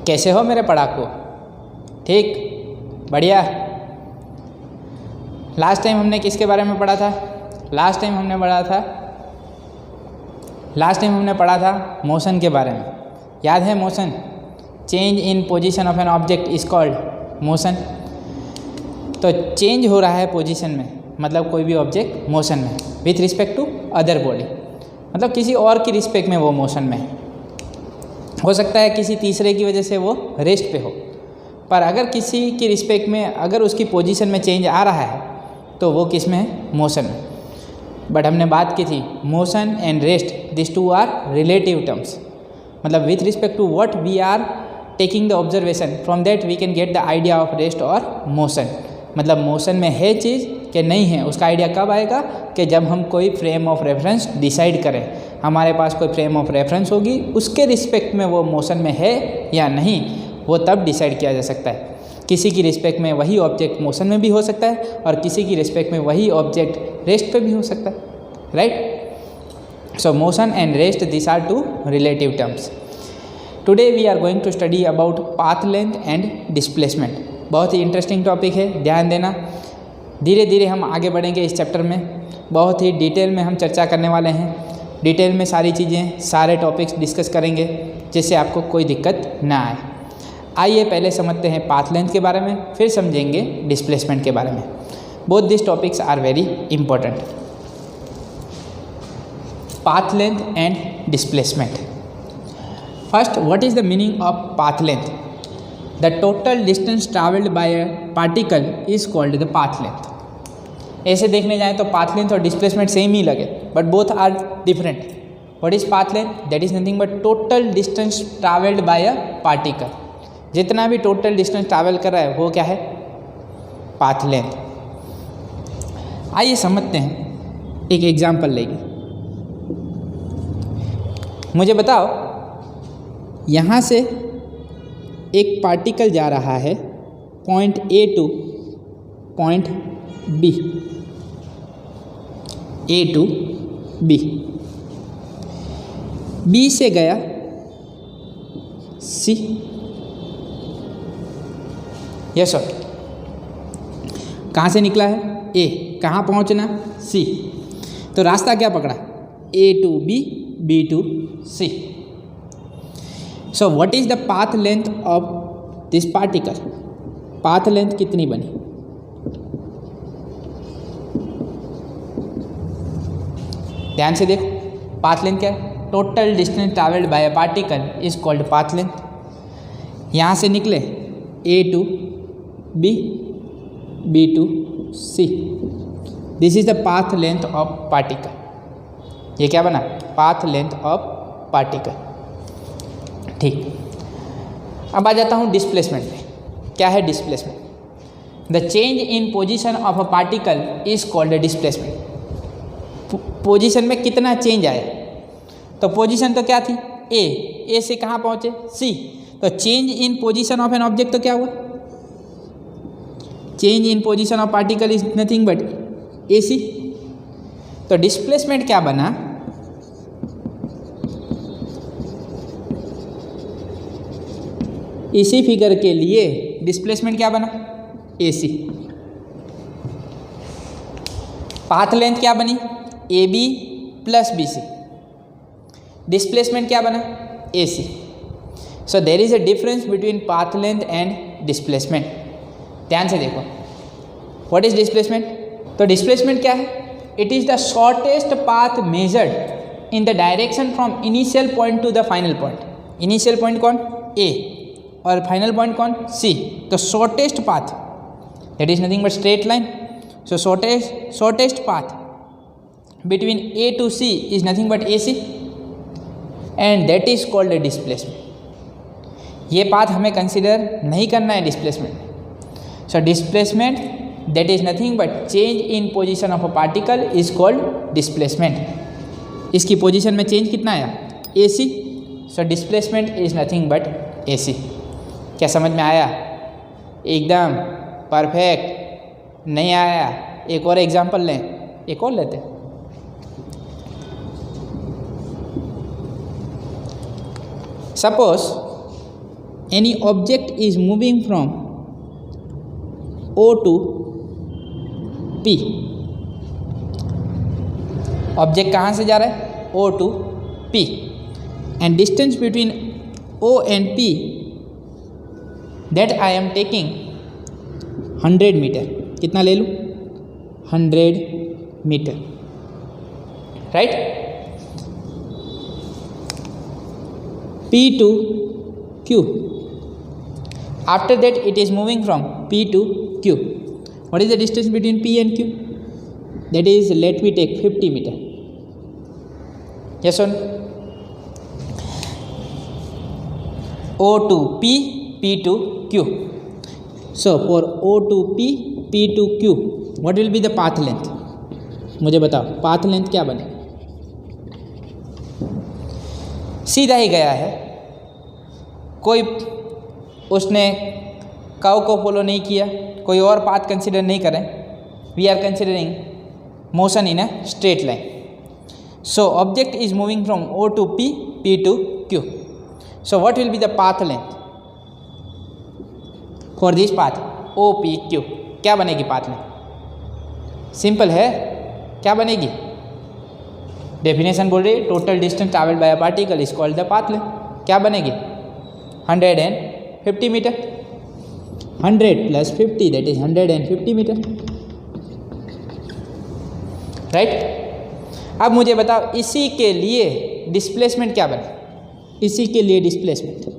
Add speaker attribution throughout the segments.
Speaker 1: कैसे हो मेरे पढ़ाकू? ठीक, बढ़िया। लास्ट टाइम हमने किसके बारे में पढ़ा था? लास्ट टाइम हमने पढ़ा था मोशन के बारे में। याद है motion? Change in position of an object is called motion. तो चेंज हो रहा है पोजीशन में, मतलब कोई भी ऑब्जेक्ट मोशन में with respect to other body, मतलब किसी और की रिस्पेक्ट में वो मोशन में है। हो सकता है किसी तीसरे की वजह से वो रेस्ट पे हो, पर अगर किसी की रिस्पेक्ट में अगर उसकी पोजीशन में चेंज आ रहा है तो वो किस में है? मोशन में। बट हमने बात की थी motion and rest, this two are relative terms, मतलब with respect to what we are taking the observation, from that we can get the idea of rest और मोशन। मतलब मोशन में है चीज़ कि नहीं है, उसका आइडिया कब आएगा? कि जब हम कोई फ्रेम ऑफ रेफरेंस डिसाइड करें, हमारे पास कोई फ्रेम ऑफ रेफरेंस होगी, उसके रिस्पेक्ट में वो मोशन में है या नहीं, वो तब डिसाइड किया जा सकता है। किसी की रिस्पेक्ट में वही ऑब्जेक्ट मोशन में भी हो सकता है और किसी की रिस्पेक्ट में वही ऑब्जेक्ट रेस्ट पे भी हो सकता है, right? So motion and rest, this are two relative terms. Today we are going to study about path length and displacement. बहुत ही इंटरेस्टिंग टॉपिक है, ध्यान देना। धीरे धीरे हम आगे बढ़ेंगे इस चैप्टर में, बहुत ही डिटेल में हम चर्चा करने वाले हैं। डिटेल में सारी चीज़ें, सारे टॉपिक्स डिस्कस करेंगे जिससे आपको कोई दिक्कत ना आए। आइए पहले समझते हैं पाथ लेंथ के बारे में, फिर समझेंगे डिस्प्लेसमेंट के बारे में। Both this topics are very important. Path length and displacement. First, what is the meaning of path length? The total distance travelled by a particle is called the path length. ऐसे देखने जाएं तो path length और displacement same ही लगे, but both are different. What is path length? That is nothing but total distance travelled by a particle. जितना भी total distance travel कर रहा है वो क्या है? Path length. आइए समझते हैं, एक एग्जांपल लेंगे। मुझे बताओ, यहाँ से एक पार्टिकल जा रहा है point A to point B, A to B, B से गया सी, यस सर। कहाँ से निकला है? ए। कहाँ पहुँचना? सी। तो रास्ता क्या पकड़ा? A to B, B to C. So what is the path length of this particle? Path length कितनी बनी? ध्यान से देखो, पाथ लेंथ क्या है? Total distance travelled by a particle is called path length. यहाँ से निकले A to B, B to C, this is the path length of particle. ये क्या बना? Path length of particle. ठीक, अब आ जाता हूँ डिस्प्लेसमेंट पे। क्या है displacement? The change in position of a particle is called displacement. Position में कितना चेंज आया? तो पोजीशन तो क्या थी? ए से कहाँ पहुँचे? सी। तो change in position of an object तो क्या हुआ? Change in position of particle is nothing but A C. तो डिस्प्लेसमेंट क्या बना? इसी फिगर के लिए डिस्प्लेसमेंट क्या बना? AC। पाथ लेंथ क्या बनी? AB plus BC। डिस्प्लेसमेंट क्या बना? AC। So there is a difference between path length and displacement. ध्यान से देखो, व्हाट इज डिस्प्लेसमेंट? तो डिस्प्लेसमेंट क्या है? It is the shortest path measured in the direction from initial point to the final point. Initial point कौन? A और final point कौन? C। तो shortest path, that is nothing but straight line. So shortest path between A to C is nothing but AC and that is called a displacement। ये path हमें consider नहीं करना है displacement. So displacement that is nothing but change in position of a particle is called displacement. इसकी position में change कितना आया? AC। So displacement is nothing but AC। क्या समझ में आया? एकदम परफेक्ट। नहीं आया? एक और एग्जांपल लें, एक और लेते हैं। Suppose any object is moving from O to P, object कहाँ से जा रहा है, O to P, and distance between O and P that I am taking 100 meter, कितना ले लूँ, 100 meter, right. P to Q, after that it is moving from P to Q. What is the distance between P and Q? That is, let me take 50 meter. Yes or no? O to P, P to Q. So for O to P, P to Q, what will be the path length? मुझे बताओ path length क्या बने, सीधा ही गया है, कोई उसने curve को फॉलो नहीं किया, कोई और पाथ कंसिडर नहीं करें, we are considering motion in a straight line. So object is moving from O to P, P to Q. So what will be the path length for this path OPQ? क्या बनेगी path length? Simple है, क्या बनेगी, definition बोल रही है total distance travelled by a particle is called the path length. क्या बनेगी, 150 meter. 100 + 50 that is 150 meter, right. अब मुझे बताओ इसी के लिए डिस्प्लेसमेंट क्या बने, इसी के लिए डिस्प्लेसमेंट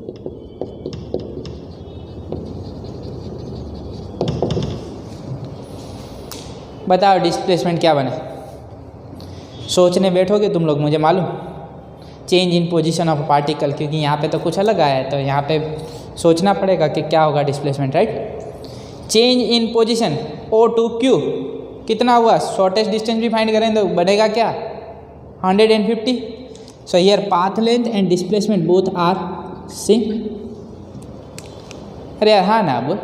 Speaker 1: बताओ, डिस्प्लेसमेंट क्या बने. सोचने बैठोगे तुम लोग, मुझे मालूम, change in position of particle, क्योंकि यहाँ पे तो कुछ अलग आया है, तो यहाँ पे सोचना पड़ेगा कि क्या होगा displacement, right. Change in position O to Q कितना हुआ, शॉर्टेस्ट डिस्टेंस भी फाइंड करें तो बनेगा क्या, 150. So here path length and displacement both are same. अरे यार हाँ ना, बोल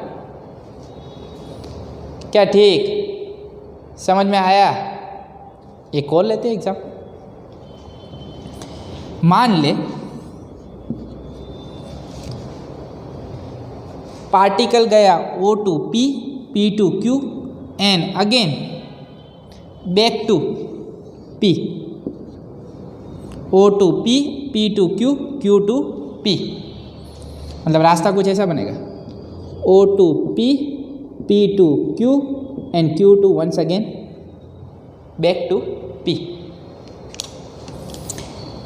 Speaker 1: क्या, ठीक समझ में आया. एक और लेते हैं एग्जाम. मान ले पार्टिकल गया O to P, P to Q and again back to P. O to P, P to Q, Q to P. मतलब रास्ता कुछ ऐसा बनेगा, O to P, P to Q and Q to once again back to P.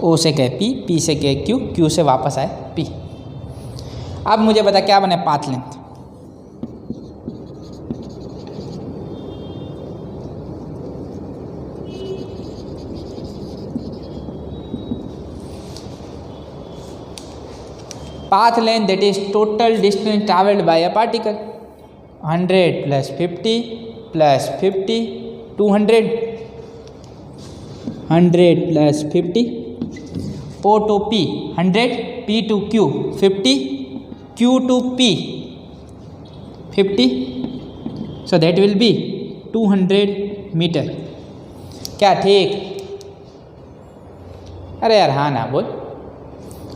Speaker 1: O से गए P, P से गए Q, Q से वापस आए P. अब मुझे बता क्या बने path length. Path length that is total distance travelled by a particle. 100 + 50 + 50 200. 100 + 50 O to P 100, P to Q 50, Q to P 50. So that will be 200 meter. क्या ठीक, अरे यार हाँ ना, बोल.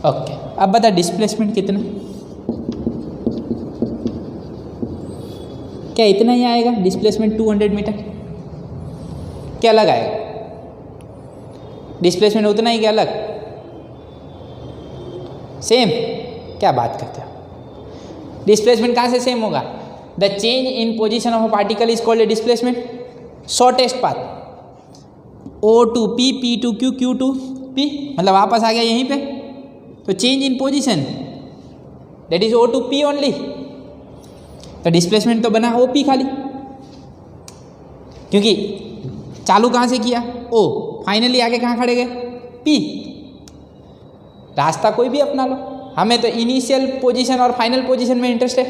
Speaker 1: ओके, अब बता डिस्प्लेसमेंट कितना, क्या इतना ही आएगा डिस्प्लेसमेंट 200 मीटर, क्या अलग आएगा डिस्प्लेसमेंट उतना ही, क्या अलग, सेम. क्या बात करते हो, डिस्प्लेसमेंट कहाँ से सेम होगा. The change in position of a particle is called a displacement. Shortest path O to P, P to Q, Q to P, मतलब वापस आ गया यहीं पे, तो change in position that is O to P only. तो displacement तो बना OP खाली, क्योंकि चालू कहाँ से किया O, फाइनली आगे कहाँ खड़े गए P. रास्ता कोई भी अपना लो, हमें तो इनिशियल पोजीशन और फाइनल पोजीशन में इंटरेस्ट है.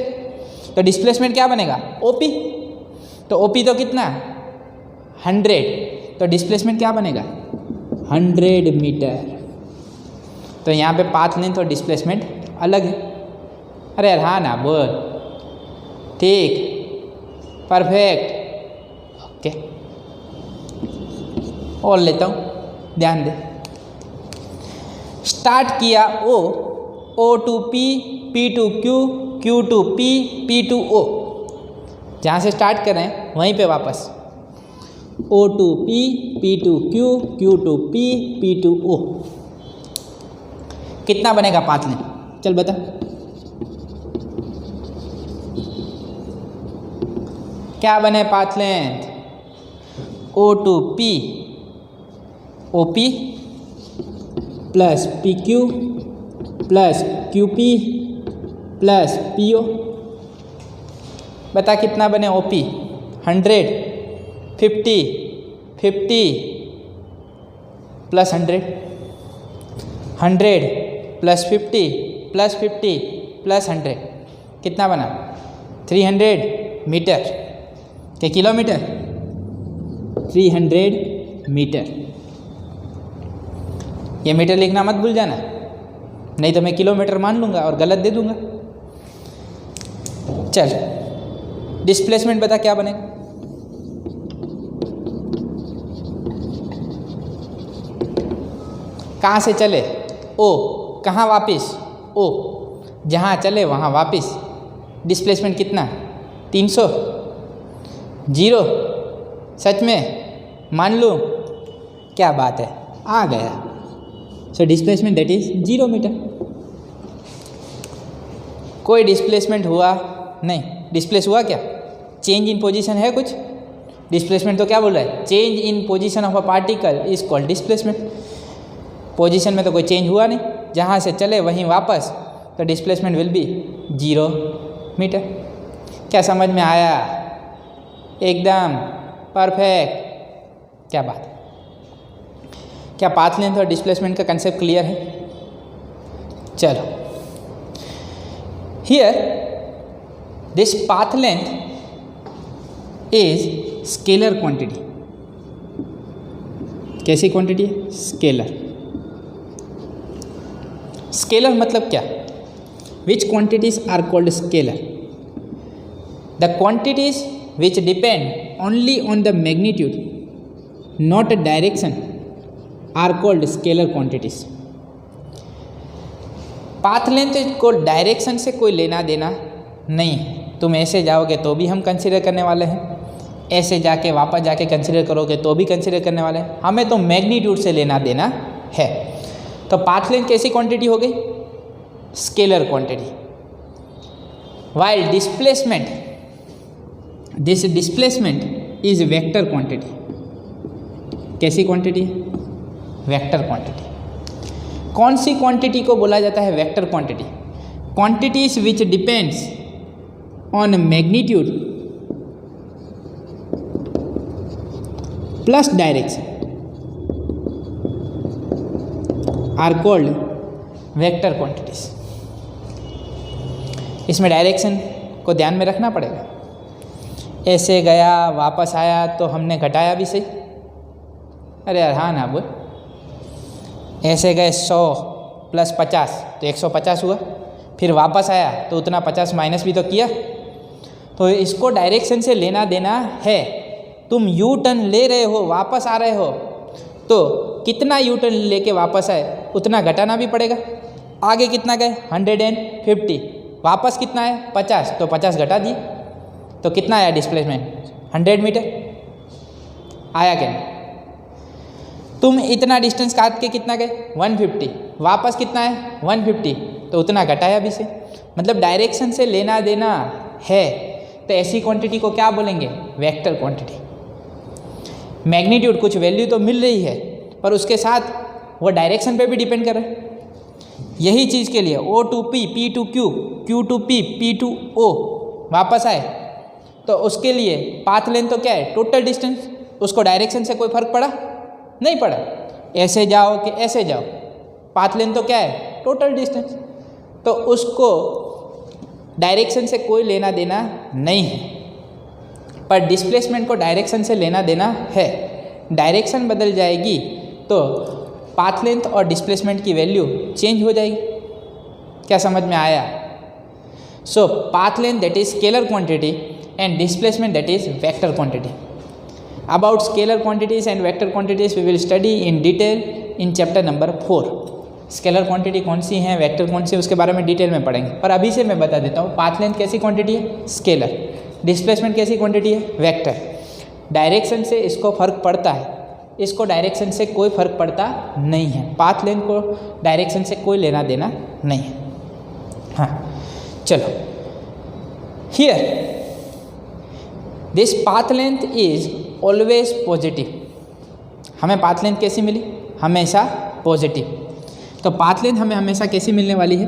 Speaker 1: तो डिस्प्लेसमेंट क्या बनेगा OP. तो OP तो कितना 100, तो डिस्प्लेसमेंट क्या बनेगा 100 मीटर. तो यहाँ पे पाथ लेंथ और डिस्प्लेसमेंट अलग है. अरे यार हाँ ना, बोल ठीक, परफेक्ट. ओके, और लेता हूँ, ध्यान दे. स्टार्ट किया O to P, P P to Q, Q to P, P to O। जहाँ से स्टार्ट कर रहे हैं वहीं पे वापस O to P, P to Q, Q to P, P to O। कितना बनेगा पाथ लेंथ? चल बता। क्या बने path length? O to P, OP plus PQ plus QP plus PO। बता कितना बने OP? 100, 50, 50 plus 100, 100 plus 50 plus 50 plus 100 कितना बना? 300 मीटर के किलोमीटर? 300 मीटर। ये मीटर लिखना मत भूल जाना, नहीं तो मैं किलोमीटर मान लूँगा और गलत दे दूँगा। चल डिस्प्लेसमेंट बता क्या बनेगा? कहाँ से चले? O। कहाँ वापिस? O। जहाँ चले वहाँ वापिस। डिस्प्लेसमेंट कितना? 300। 0? सच में मान लूँ? क्या बात है, आ गया। So displacement that is 0 meter. कोई डिस्प्लेसमेंट हुआ नहीं। डिस्प्लेस हुआ क्या? चेंज इन पोजीशन है कुछ? डिस्प्लेसमेंट तो क्या बोल रहा है? Change in position of a particle is called displacement. Position में तो कोई चेंज हुआ नहीं, जहाँ से चले वहीं वापस, तो डिस्प्लेसमेंट विल बी 0 मीटर। क्या समझ में आया? एकदम परफेक्ट। क्या बात? क्या पाथ लेंथ और डिस्प्लेसमेंट का कंसेप्ट क्लियर है? चलो, here this path length is scalar quantity. कैसी क्वांटिटी है? स्केलर। स्केलर मतलब क्या? Which quantities are called scalar? The quantities which depend only on the magnitude, not direction, are called scalar quantities. Path length को direction से कोई लेना देना नहीं। तुम ऐसे जाओगे तो भी हम कंसिडर करने वाले हैं, ऐसे जाके वापस जाके कंसिडर करोगे तो भी कंसिडर करने वाले हैं। हमें तो मैग्नीट्यूड से लेना देना है। तो पाथ लेंथ कैसी क्वांटिटी हो गई? Scalar quantity. While displacement, this displacement is vector quantity. कैसी क्वांटिटी? Vector quantity. कौन सी क्वांटिटी को बोला जाता है vector quantity? Quantities which depends on magnitude plus direction are called vector quantities. इसमें डायरेक्शन को ध्यान में रखना पड़ेगा। ऐसे गया वापस आया तो हमने घटाया भी सही। अरे यार हाँ ना बोल। ऐसे गए 100 प्लस 50 तो 150 हुआ, फिर वापस आया तो उतना 50 माइनस भी तो किया। तो इसको डायरेक्शन से लेना देना है। तुम यू टर्न ले रहे हो, वापस आ रहे हो, तो कितना यू टर्न लेके वापस आए उतना घटाना भी पड़ेगा। आगे कितना गए? 150। वापस कितना है? 50। तो 50 घटा दिए तो कितना आया डिस्प्लेसमेंट? 100 मीटर आया क्या? तुम इतना डिस्टेंस काट के कितना गए? 150। वापस कितना है? 150। तो उतना घटाया भी से। मतलब डायरेक्शन से लेना देना है। तो ऐसी क्वांटिटी को क्या बोलेंगे? Vector quantity. मैग्नीट्यूड कुछ वैल्यू तो मिल रही है, पर उसके साथ वो डायरेक्शन पे भी डिपेंड कर रहा है। यही चीज़ के लिए O to P, P to Q, Q to P, P to O वापस आए, तो उसके लिए पाथ लेंथ तो क्या है? Total distance. उसको डायरेक्शन से कोई फर्क पड़ा? नहीं पड़ा। ऐसे जाओ कि ऐसे जाओ, पाथ लेंथ तो क्या है? Total distance. तो उसको डायरेक्शन से कोई लेना देना नहीं है, पर डिस्प्लेसमेंट को डायरेक्शन से लेना देना है। डायरेक्शन बदल जाएगी तो पाथ लेंथ और डिस्प्लेसमेंट की वैल्यू चेंज हो जाएगी। क्या समझ में आया? So path length that is scalar quantity and displacement that is vector quantity. About scalar quantities and vector quantities we will study in detail in chapter number 4. Scalar quantity कौन सी हैं, vector कौन सी है, उसके बारे में डिटेल में पढ़ेंगे। पर अभी से मैं बता देता हूँ, पाथ लेंथ कैसी क्वांटिटी है, स्केलर। डिस्प्लेसमेंट कैसी क्वांटिटी है, वेक्टर। डायरेक्शन से इसको फर्क पड़ता है, इसको डायरेक्शन से कोई फर्क पड़ता नहीं है। पाथ लेंथ को डायरेक्शन से कोई लेना देना नहीं है। हाँ चलो, here this path length is always positive. हमें पाथ लेंथ कैसी मिली, हमेशा पॉजिटिव। तो पाथ लेंथ हमें हमेशा कैसी मिलने वाली है,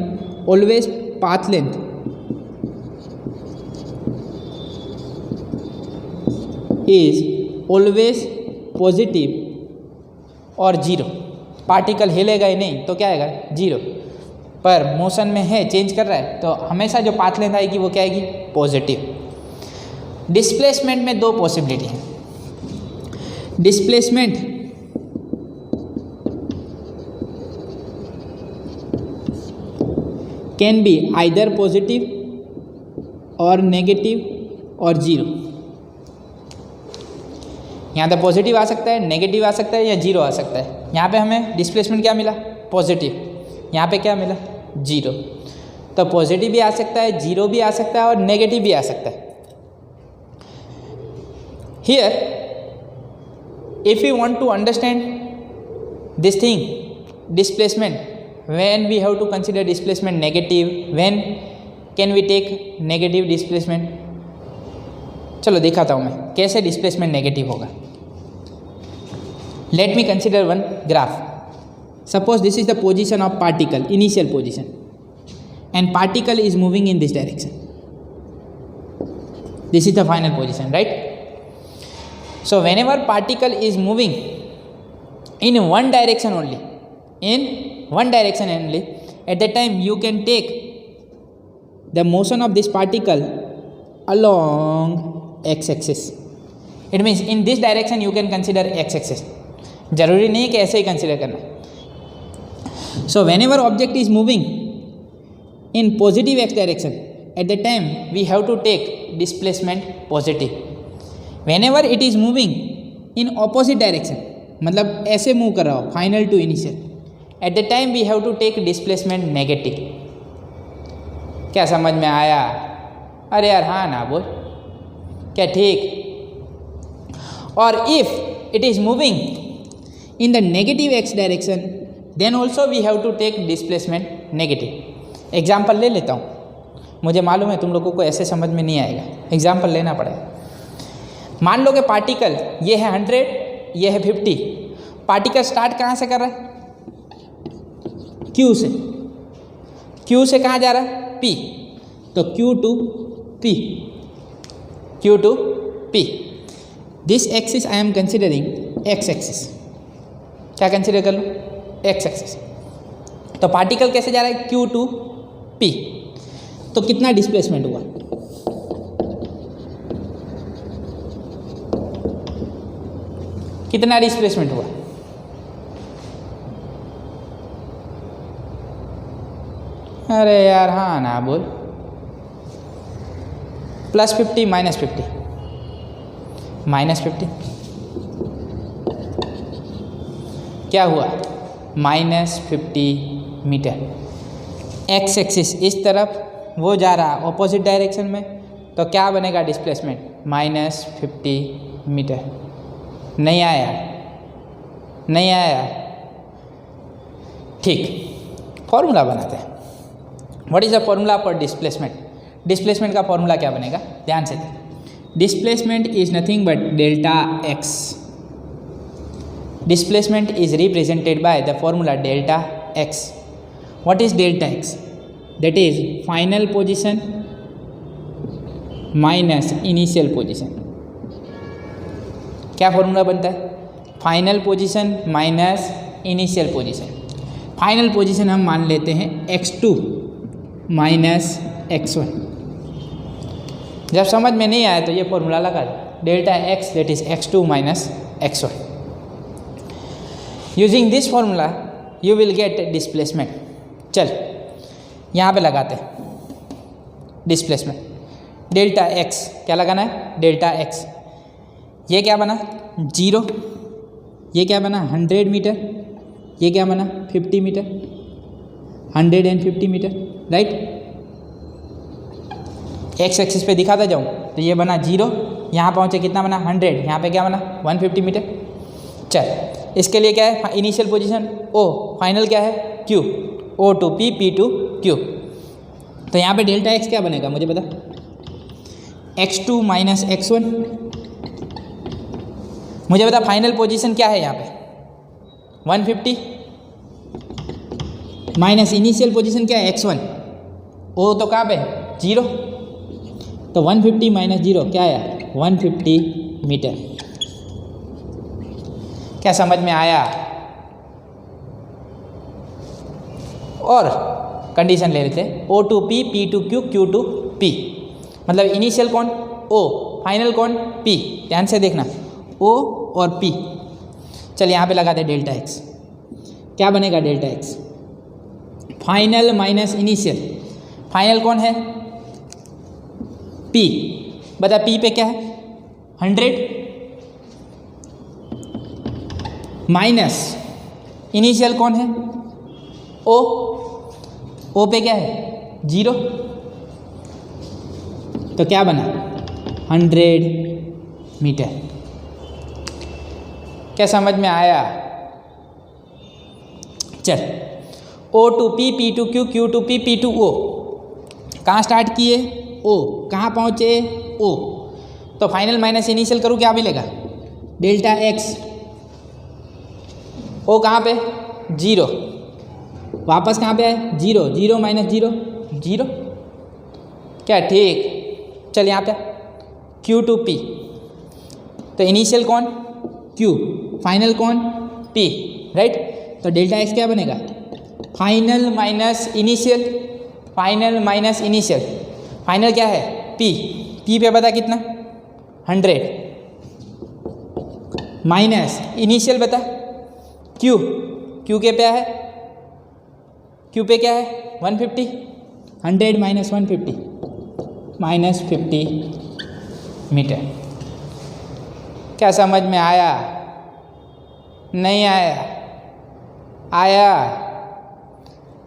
Speaker 1: always path length is always positive और जीरो। पार्टिकल हिलेगा ही नहीं तो क्या आएगा, जीरो। पर मोशन में है, चेंज कर रहा है, तो हमेशा जो पाथ लेंथ आएगी वो क्या आएगी, पॉजिटिव। डिस्प्लेसमेंट में दो पॉसिबिलिटी है। Displacement can be either positive और नेगेटिव और जीरो। यहाँ पे पॉजिटिव आ सकता है, नेगेटिव आ सकता है या जीरो आ सकता है। यहाँ पे हमें डिस्प्लेसमेंट क्या मिला, पॉजिटिव। यहाँ पे क्या मिला, जीरो। तो पॉजिटिव भी आ सकता है, जीरो भी आ सकता है और नेगेटिव भी आ सकता है। Here if you want to understand this thing, displacement, when we have to consider displacement negative, when can we take negative displacement. चलो दिखाता हूँ मैं कैसे डिस्प्लेसमेंट नेगेटिव होगा। Let me consider one graph. Suppose this is the position of particle, initial position, and particle is moving in this direction. This is the final position, right? So whenever particle is moving in one direction only, at that time you can take the motion of this particle along x-axis. It means in this direction you can consider x-axis. जरूरी नहीं है कि ऐसे ही consider करना. So whenever object is moving in positive x direction, at that time we have to take displacement positive. Whenever it is moving in opposite direction, मतलब ऐसे move कर रहा हो final to initial, at that time we have to take displacement negative. क्या समझ में आया? अरे यार हाँ ना बोल, क्या ठीक? और if it is moving in the negative x direction, then also we have to take displacement negative. Example ले लेता हूँ, मुझे मालूम है तुम लोगों को ऐसे समझ में नहीं आएगा, एग्जाम्पल लेना पड़ेगा. मान लो कि पार्टिकल ये है 100, ये है 50. पार्टिकल स्टार्ट कहाँ से कर रहा है? Q से. Q से कहाँ जा रहा है? P. तो Q to P. Q to P. This axis I am considering x axis. क्या कंसिडर कर लो? x axis. तो पार्टिकल कैसे जा रहा है? Q to P. तो कितना डिस्प्लेसमेंट हुआ? कितना डिस्प्लेसमेंट हुआ? अरे यार हाँ ना बोल. +50 -50 -50 क्या हुआ? -50 मीटर. एक्स एक्सिस इस तरफ, वो जा रहा ऑपोजिट डायरेक्शन में, तो क्या बनेगा डिस्प्लेसमेंट? -50 मीटर. नहीं आया? नहीं आया? ठीक, फॉर्मूला बनाते हैं. What is the formula for displacement? Displacement का फॉर्मूला क्या बनेगा? ध्यान से. Displacement is nothing but delta x. Displacement is represented by the formula delta x. What is delta x? That is final position minus initial position. क्या formula बनता है? Final position minus initial position. Final position हम मान लेते हैं x2 minus x1. जब समझ में नहीं आया तो ये फॉर्मूला लगा दो, delta x that is x2 minus x1. Using this formula you will get displacement. चल यहाँ पे लगाते हैं डिस्प्लेसमेंट. डेल्टा एक्स क्या लगाना है? Delta x. ये क्या बना? 0. ये क्या बना? 100 मीटर. ये क्या बना? 50 meter. 150 meter, right. X axis पे दिखाता जाऊँ तो ये बना 0, यहाँ पहुँचे कितना बना 100, यहाँ पे क्या बना 150 मीटर। चल इसके लिए क्या है इनिशियल पोजीशन O, फाइनल क्या है Q, O to P, P to Q। तो यहाँ पे डेल्टा एक्स क्या बनेगा मुझे बता, x2 माइनस x1। मुझे बता फाइनल पोजीशन क्या है यहाँ पे 150 माइनस इनिशियल पोजीशन क्या है x1, O तो कहाँ पे 0, तो 150 माइनस 0 क्या आया 150 मीटर। क्या समझ में आया। और कंडीशन ले लेते हैं O to P, P to Q, Q to P। मतलब इनिशियल कौन O, फाइनल कौन P। ध्यान से देखना O और P। चल यहाँ पे लगाते हैं डेल्टा एक्स। क्या बनेगा delta x, final minus initial. Final कौन है P, बता P पे क्या है 100 माइनस इनिशियल कौन है O, O पे क्या है 0, तो क्या बना 100 मीटर। क्या समझ में आया। चल O to P, P to Q, Q to P, P to O। कहाँ स्टार्ट किए O, कहाँ पहुँचे O, तो फाइनल माइनस इनिशियल करूँ क्या मिलेगा डेल्टा एक्स। O कहाँ पे 0, वापस कहाँ पे आए 0, 0 माइनस 0 0, क्या ठीक। चल यहाँ पे Q टू P, तो इनिशियल कौन Q, फाइनल कौन P, राइट। तो डेल्टा एक्स क्या बनेगा final minus initial, final minus initial. Final क्या है P, P पे बता कितना 100 माइनस इनिशियल बता Q, Q के पे है Q पे क्या है 150, 100 माइनस 150 माइनस 50 मीटर। क्या समझ में आया नहीं आया, आया।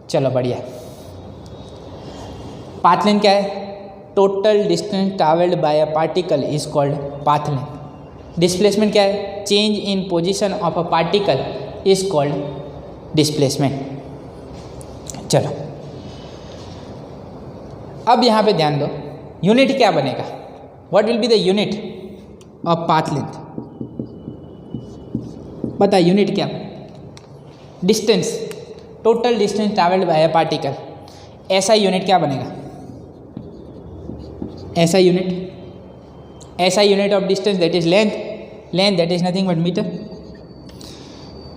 Speaker 1: चलो बढ़िया। पाथ लेंथ क्या है, total distance travelled by a particle is called path length. Displacement क्या है, change in position of a particle is called displacement. चलो अब यहाँ पे ध्यान दो, यूनिट क्या बनेगा, what will be the unit of path length. बता यूनिट क्या, distance, total distance travelled by a particle. SI unit क्या बनेगा, SI unit of distance that is length, length that is nothing but metre.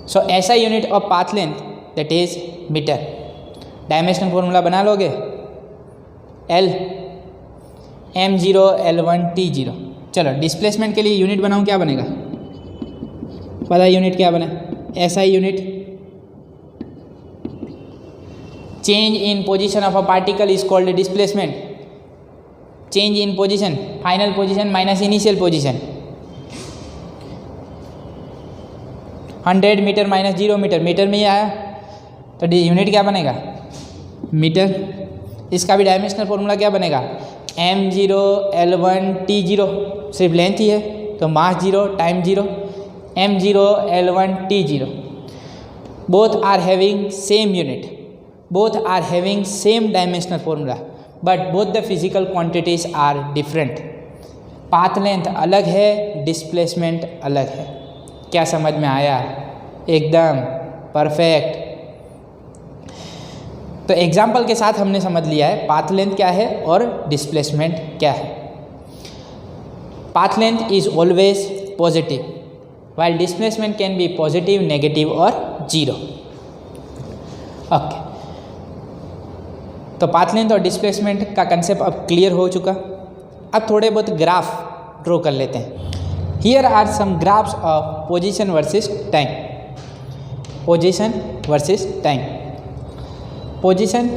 Speaker 1: So SI unit of path length that is meter. Dimensional formula बना लोगे, L m0 L1 t0। चलो displacement के लिए unit बनाऊँ, क्या बनेगा पता है यूनिट क्या बना, SI unit change in position of a particle is called displacement. Change in position, final position minus initial position. 100 meter minus 0 meter, meter में ही आया तो यूनिट क्या बनेगा मीटर। इसका भी डायमेंशनल फॉर्मूला क्या बनेगा, m0 L1 t0, सिर्फ लेंथ ही है तो mass 0 time 0, m0 L1 t0। Both are having same unit, both are having same dimensional formula but both the physical quantities are different। Path length अलग है, displacement अलग है। क्या समझ में आया, एकदम परफेक्ट। तो एग्जाम्पल के साथ हमने समझ लिया है पाथ लेंथ क्या है और डिस्प्लेसमेंट क्या है। Path length is always positive while displacement can be positive, negative और 0। ओके, तो पाथ लेंथ और डिस्प्लेसमेंट का कंसेप्ट अब क्लियर हो चुका। अब थोड़े बहुत ग्राफ ड्रॉ कर लेते हैं। Here are some graphs of position versus time. Position versus time, position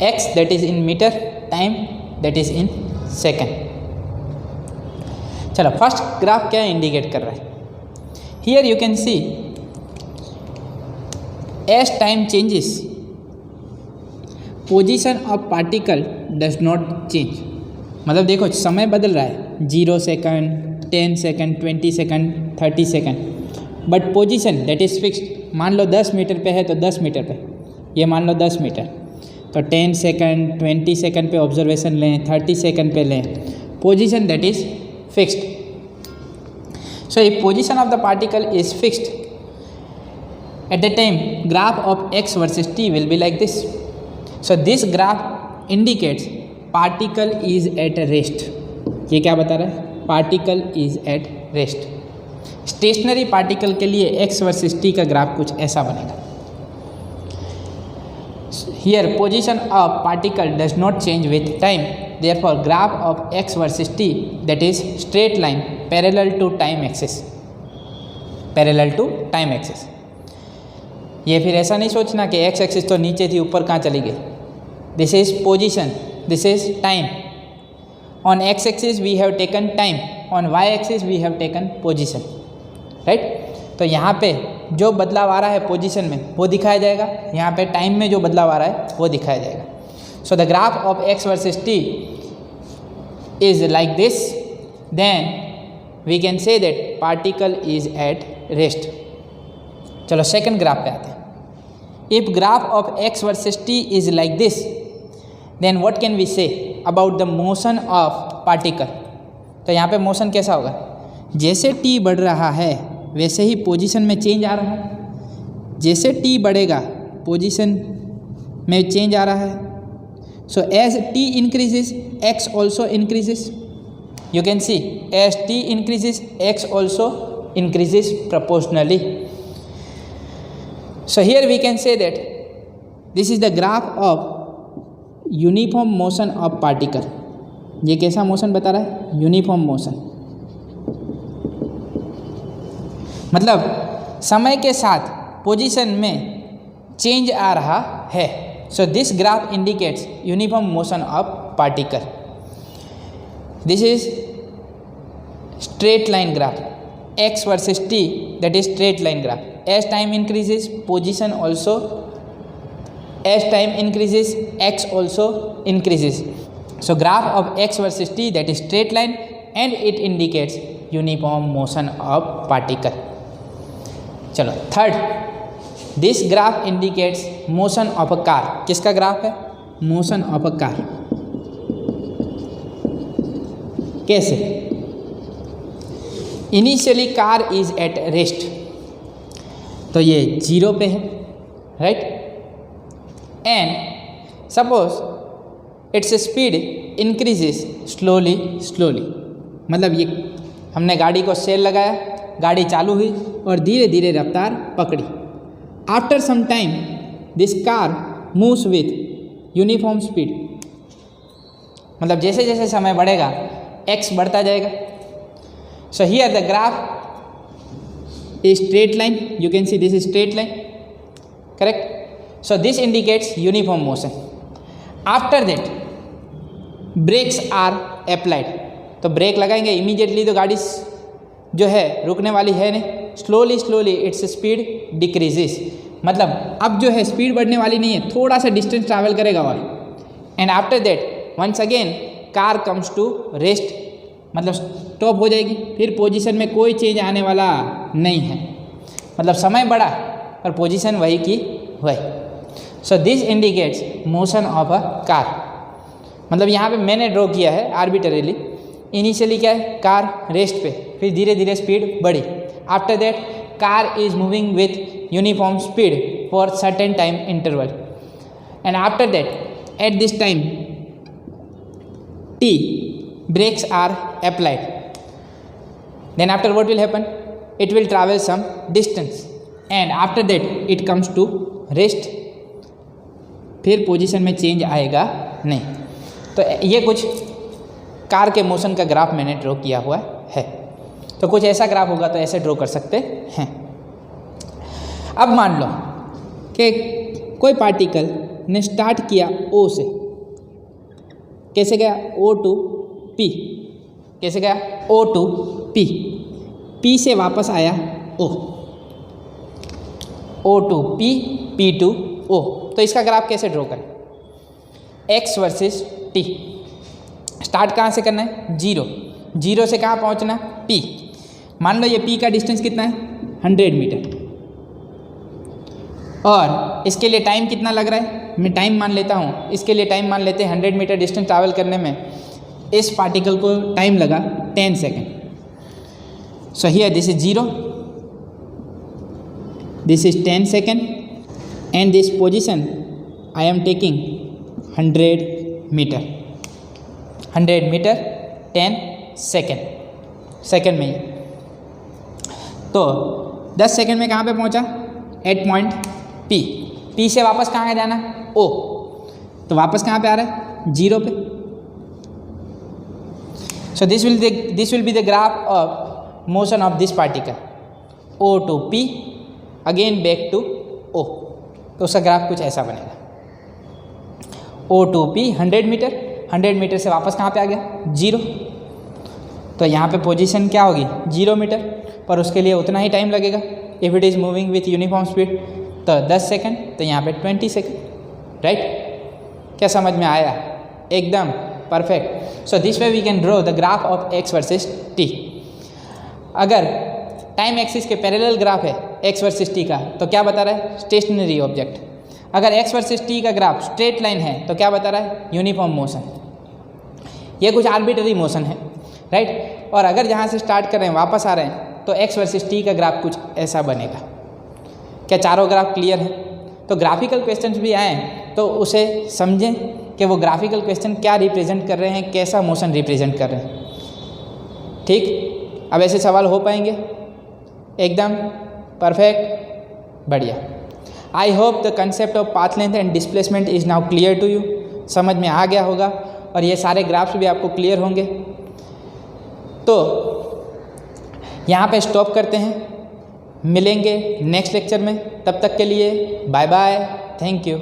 Speaker 1: x that is in meter, time that is in second. चलो फर्स्ट ग्राफ क्या इंडिकेट कर रहा है, here you can see as time changes position of particle does not change. मतलब देखो समय बदल रहा है, 0 second, 10 second, 20 second, 30 second, but position that is fixed. मान लो 10 मीटर पे है तो 10 मीटर पे, ये मान लो 10 मीटर, तो 10 सेकंड, 20 सेकंड पे ऑब्जर्वेशन लें, 30 सेकंड पे लें, position that is fixed. So if position of the particle is fixed at the time, graph of x versus t will be like this. So this graph indicates particle is at rest. ये क्या बता रहा है? Particle is at rest. Stationary particle के लिए x versus t का graph कुछ ऐसा बनेगा। Here position of particle does not change with time. Therefore graph of x versus t, that is straight line parallel to time axis. Parallel to time axis. ये फिर ऐसा नहीं सोचना कि एक्स एक्सिस तो नीचे थी, ऊपर कहाँ चली गई। This is position, this is time. On X axis we have taken time, on Y axis we have taken position, right. तो यहाँ पे जो बदलाव आ रहा है पोजीशन में वो दिखाया जाएगा, यहाँ पे टाइम में जो बदलाव आ रहा है वो दिखाया जाएगा। So the graph of X versus T is like this, then we can say that particle is at rest. चलो सेकंड ग्राफ पे आते हैं। If graph of X versus T is like this, then what can we say about the motion of particle. तो यहाँ पे motion कैसा होगा, जैसे टी बढ़ रहा है वैसे ही पोजीशन में चेंज आ रहा है। जैसे टी बढ़ेगा पोजीशन में चेंज आ रहा है। So as T increases X also increases. You can see as T increases X also increases proportionally. So here we can say that this is the graph of uniform motion of particle. ये कैसा motion बता रहा है, uniform motion. मतलब समय के साथ position में चेंज आ रहा है। So this graph indicates uniform motion of particle. This is straight line graph, x versus t, that is straight line graph. As time increases position also, as time increases x also increases. So graph of x versus t, that is straight line, and it indicates uniform motion of particle. चलो third, this graph indicates motion of a car. किसका graph है, motion of a car। कैसे, initially car is at rest, तो ये 0 पे है, right. And suppose its speed increases slowly slowly. मतलब ये हमने गाड़ी को सेल लगाया, गाड़ी चालू हुई और धीरे धीरे रफ्तार पकड़ी। After some time this car moves with uniform speed. मतलब जैसे जैसे समय बढ़ेगा एक्स बढ़ता जाएगा। So here the graph is straight line. You can see this is straight line, correct? So this indicates uniform motion. After that, brakes are applied. तो break लगाएंगे immediately तो गाड़ी जो है रुकने वाली है नहीं। Slowly slowly its speed decreases. मतलब अब जो है स्पीड बढ़ने वाली नहीं है, थोड़ा सा डिस्टेंस ट्रैवल करेगा और and after that once again car comes to rest. मतलब स्टॉप हो जाएगी, फिर पोजीशन में कोई चेंज आने वाला नहीं है। मतलब समय बढ़ा और पोजीशन वही की वही। So this indicates motion of a car. मतलब यहाँ पे मैंने ड्रॉ किया है आर्बिटरीली। इनिशियली क्या है, कार रेस्ट पे, फिर धीरे धीरे स्पीड बढ़ी। After that car is moving with uniform speed for certain time interval, and after that at this time T brakes are applied. Then after what will happen, it will travel some distance and after that it comes to rest. फिर position में change आएगा नहीं। तो ये कुछ car के motion का graph मैंने ड्रॉ किया हुआ है। तो कुछ ऐसा ग्राफ होगा तो ऐसे ड्रॉ कर सकते हैं। अब मान लो कि कोई पार्टिकल ने स्टार्ट किया O से, कैसे गया O टू P, कैसे गया O टू P, P से वापस आया O, O to P, P to O। तो इसका ग्राफ कैसे ड्रॉ करें, एक्स वर्सेस टी। स्टार्ट कहाँ से करना है? जीरो। जीरो से कहाँ पहुँचना? पी। मान लो ये पी का डिस्टेंस कितना है? 100 मीटर। और इसके लिए टाइम कितना लग रहा है? मैं टाइम मान लेता हूँ, इसके लिए टाइम मान लेते हैं 100 मीटर डिस्टेंस ट्रैवल करने में इस पार्टिकल को टाइम लगा 10 second. So here this is 0, this is 10 second and this position I am taking 100 meter. 100 meter 10 second में ही। तो 10 सेकेंड में कहाँ पे पहुँचा? Eight point P. पी से वापस कहाँ है जाना? ओ। तो वापस कहाँ पे आ रहा है? जीरो पे। So this will be the graph of motion of this particle, O to P again back to O. तो उसका ग्राफ कुछ ऐसा बनेगा, O to P 100 meter, 100 meter से वापस कहाँ पे आ गया? जीरो। तो यहाँ पे पोजीशन क्या होगी? 0 मीटर, पर उसके लिए उतना ही टाइम लगेगा। If it is moving with uniform speed तो 10 सेकेंड, तो यहाँ पे 20 सेकेंड। राइट? क्या समझ में आया? एकदम perfect. So this way we can draw the graph of X versus T. अगर टाइम एक्सिस के पैरेलल ग्राफ है एक्स वर्सेस टी का, तो क्या बता रहा है? Stationary object. अगर एक्स वर्सेस टी का ग्राफ स्ट्रेट लाइन है तो क्या बता रहा है? Uniform motion. ये कुछ आर्बिटरी मोशन है, राइट? और अगर जहाँ से स्टार्ट कर रहे हैं वापस आ रहे हैं तो एक्स वर्सेस टी का ग्राफ कुछ ऐसा बनेगा। क्या चारों ग्राफ क्लियर है? तो ग्राफिकल क्वेश्चंस भी आए तो उसे समझें कि वो ग्राफिकल क्वेश्चन क्या रिप्रेजेंट कर रहे हैं, कैसा मोशन रिप्रेजेंट कर रहे हैं। ठीक? अब ऐसे सवाल हो पाएंगे? एकदम परफेक्ट, बढ़िया। I hope the concept of path length and displacement is now clear to you. समझ में आ गया होगा और ये सारे ग्राफ्स भी आपको क्लियर होंगे। तो यहाँ पे स्टॉप करते हैं, मिलेंगे नेक्स्ट लेक्चर में। तब तक के लिए बाय बाय, थैंक यू।